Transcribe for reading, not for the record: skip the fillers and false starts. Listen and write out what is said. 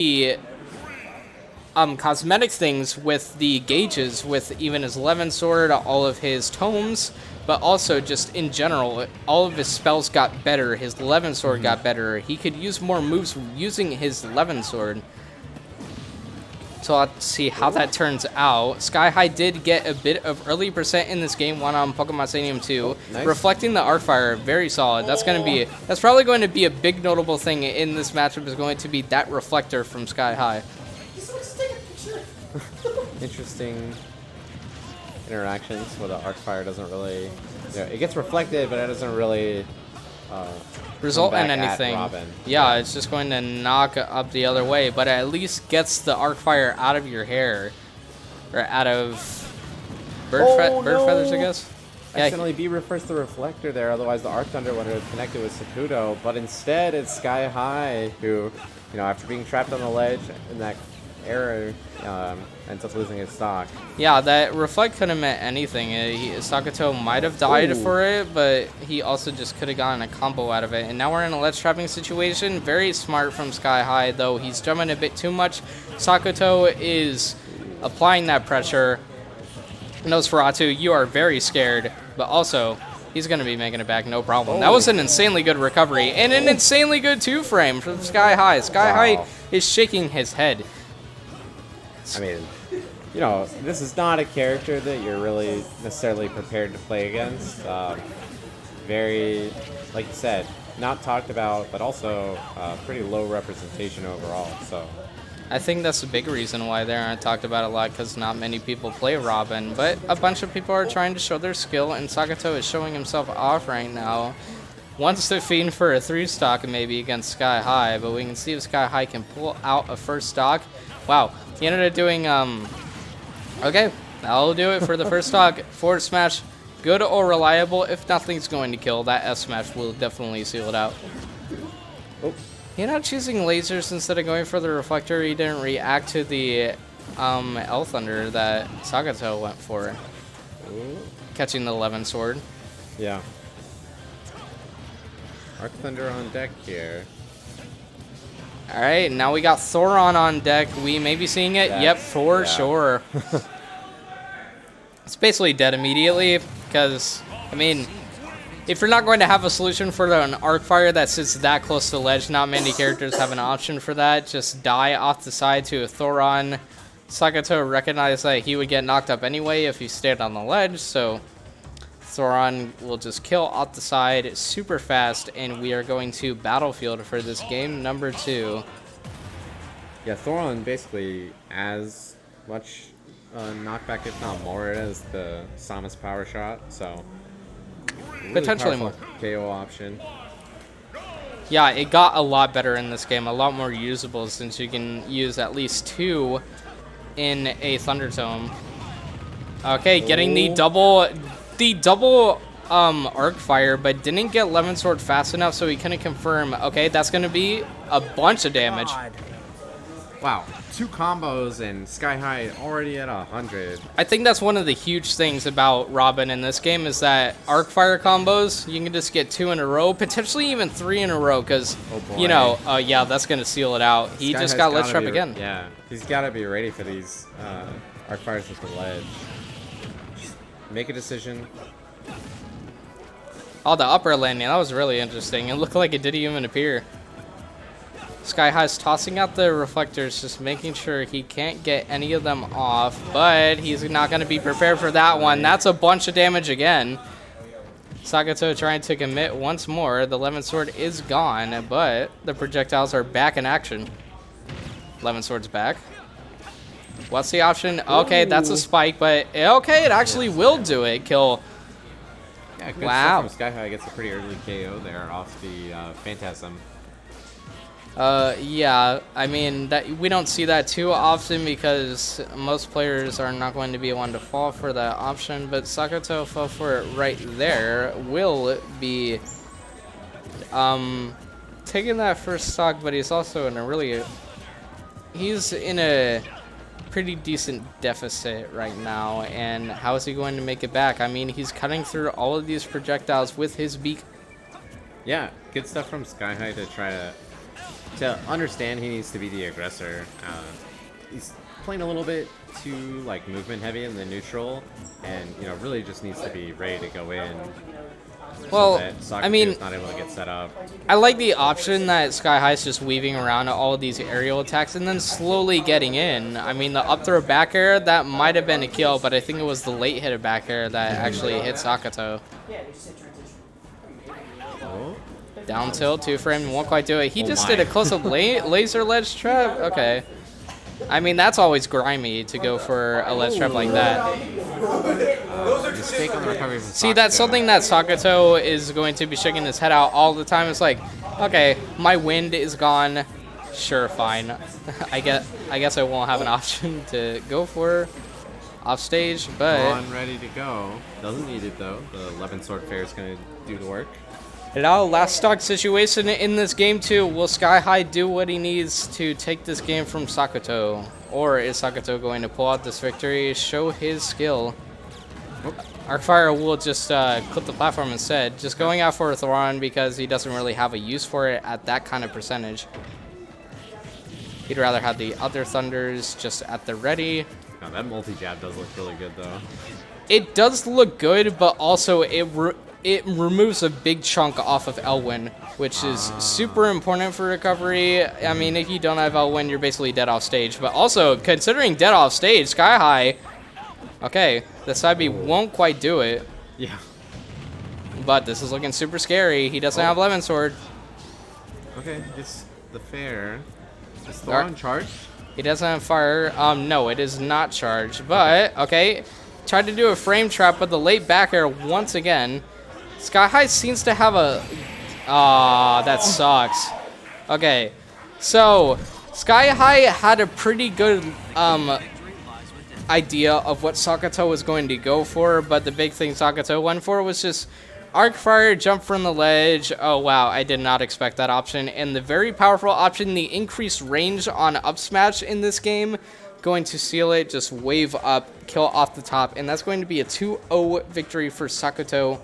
the cosmetic things with the gauges, with even his 11 sword, all of his tomes, but also just in general, all of his spells got better. His 11 sword got better. He could use more moves using his 11 sword. So let's see how that turns out. SkyHigh did get a bit of early percent in this game, one on Pokemon Stadium 2, nice. reflecting the Arcfire, very solid. That's probably going to be a big notable thing in this matchup, is going to be that reflector from SkyHigh. Interesting interactions where the Arcfire doesn't really, it gets reflected, but it doesn't really result in anything. Yeah, it's just going to knock up the other way, but it at least gets the Arcfire out of your hair, or out of bird feathers, I guess. Accidentally B refers the reflector there, otherwise the Arc Thunder would have connected with Sakuto, but instead it's SkyHigh who, after being trapped on the ledge in that error, ends up losing his stock. Yeah, that reflect could have meant anything. Sakuto might have died for it, but he also just could have gotten a combo out of it. And now we're in a ledge trapping situation. Very smart from SkyHigh, though he's jumping a bit too much. Sakuto is applying that pressure. Nosferatu, you are very scared, but also he's going to be making it back, no problem. That was an insanely good recovery, and an insanely good two-frame from SkyHigh. SkyHigh is shaking his head. I mean, this is not a character that you're really necessarily prepared to play against. Very, like you said, not talked about, but also pretty low representation overall. So I think that's a big reason why they aren't talked about a lot, because not many people play Robin, but a bunch of people are trying to show their skill, and Sakuto is showing himself off right now. Wants to fiend for a 3-stock maybe against SkyHigh, but we can see if SkyHigh can pull out a first stock. Wow, he ended up doing, okay, that'll do it for the first stock. Forward smash, good or reliable. If nothing's going to kill, that S smash will definitely seal it out. He ended up choosing lasers instead of going for the reflector. He didn't react to the L Thunder that Sakuto went for. Catching the 11 sword. Yeah. Arc Thunder on deck here. Alright, now we got Thoron on deck. We may be seeing it. Yep, for sure. It's basically dead immediately, because, I mean, if you're not going to have a solution for an Arcfire that sits that close to the ledge, not many characters have an option for that. Just die off the side to a Thoron. Sakuto recognized that he would get knocked up anyway if he stayed on the ledge, so Thoron will just kill off the side super fast, and we are going to Battlefield for this game number 2. Yeah, Thoron basically as much knockback, if not more, as the Samus power shot, so really potentially more. KO option. Yeah, it got a lot better in this game, a lot more usable, since you can use at least 2 in a Thunder Tome. Okay, getting the double Arcfire, but didn't get Lemon Sword fast enough, so he couldn't confirm. Okay, that's going to be a bunch of damage. Wow, 2 combos and SkyHigh already at 100. I think that's one of the huge things about Robin in this game, is that Arcfire combos, you can just get 2 in a row, potentially even 3 in a row, because, yeah, that's going to seal it out. He just got ledge trap again. Yeah, he's got to be ready for these Arcfires with the ledge. Make a decision. Oh, the upper landing, that was really interesting. It looked like it didn't even appear. SkyHigh's tossing out the reflectors, just making sure he can't get any of them off, but he's not going to be prepared for that one. That's a bunch of damage again. Sakuto trying to commit once more. The Lemon Sword is gone, but the projectiles are back in action. Lemon Sword's back. What's the option? Okay, that's a spike, but okay, it actually will do it. Kill. Yeah, good stuff from SkyHigh. Gets a pretty early KO there off the Phantasm. Yeah, I mean, we don't see that too often, because most players are not going to be one to fall for that option, but Sakuto fell for it right there. Will be taking that first stock, but he's also in a pretty decent deficit right now, and how is he going to make it back? I mean, he's cutting through all of these projectiles with his beak. Yeah, good stuff from SkyHigh to try to to understand he needs to be the aggressor. He's playing a little bit too like movement heavy in the neutral, and really just needs to be ready to go in. Well, so that I mean, is not able to get set up. I like the option that SkyHigh is just weaving around all of these aerial attacks and then slowly getting in. I mean, the up throw back air, that might have been a kill, but I think it was the late hit of back air that actually hit Sakuto. Oh. Down tilt, 2-frame, won't quite do it. He just did a close-up laser ledge trap? Okay. I mean, that's always grimy to go for a ledge trap like that. Mistake on the recovery from See, that's something that Sakuto is going to be shaking his head out all the time. It's like, okay, my wind is gone. Sure, fine. I guess I won't have an option to go for off stage, but on, ready to go. Doesn't need it though. The 11 sword fair is going to do the work. Now, last stock situation in this game too. Will SkyHigh do what he needs to take this game from Sakuto? Or is Sakuto going to pull out this victory, show his skill? Arcfire will just clip the platform instead, just going out for a Thoron because he doesn't really have a use for it at that kind of percentage. He'd rather have the other Thunders just at the ready. Now, that multi-jab does look really good though. It does look good, but also it removes a big chunk off of Elwyn, which is super important for recovery. I mean, if you don't have Elwyn, you're basically dead off stage. But also, considering dead off stage, SkyHigh, okay, the side B won't quite do it. Yeah. But this is looking super scary. He doesn't have Lemon Sword. Okay, it's the fair. Is Thoron charged? He doesn't have fire. No, it is not charged. But, okay, tried to do a frame trap, but the late back air once again. SkyHigh seems to have a... that sucks. Okay, so SkyHigh had a pretty good idea of what Sakuto was going to go for, but the big thing Sakuto went for was just arc fire, jump from the ledge. Oh wow, I did not expect that option. And the very powerful option, the increased range on up smash in this game, going to seal it, just wave up, kill off the top, and that's going to be a 2-0 victory for Sakuto.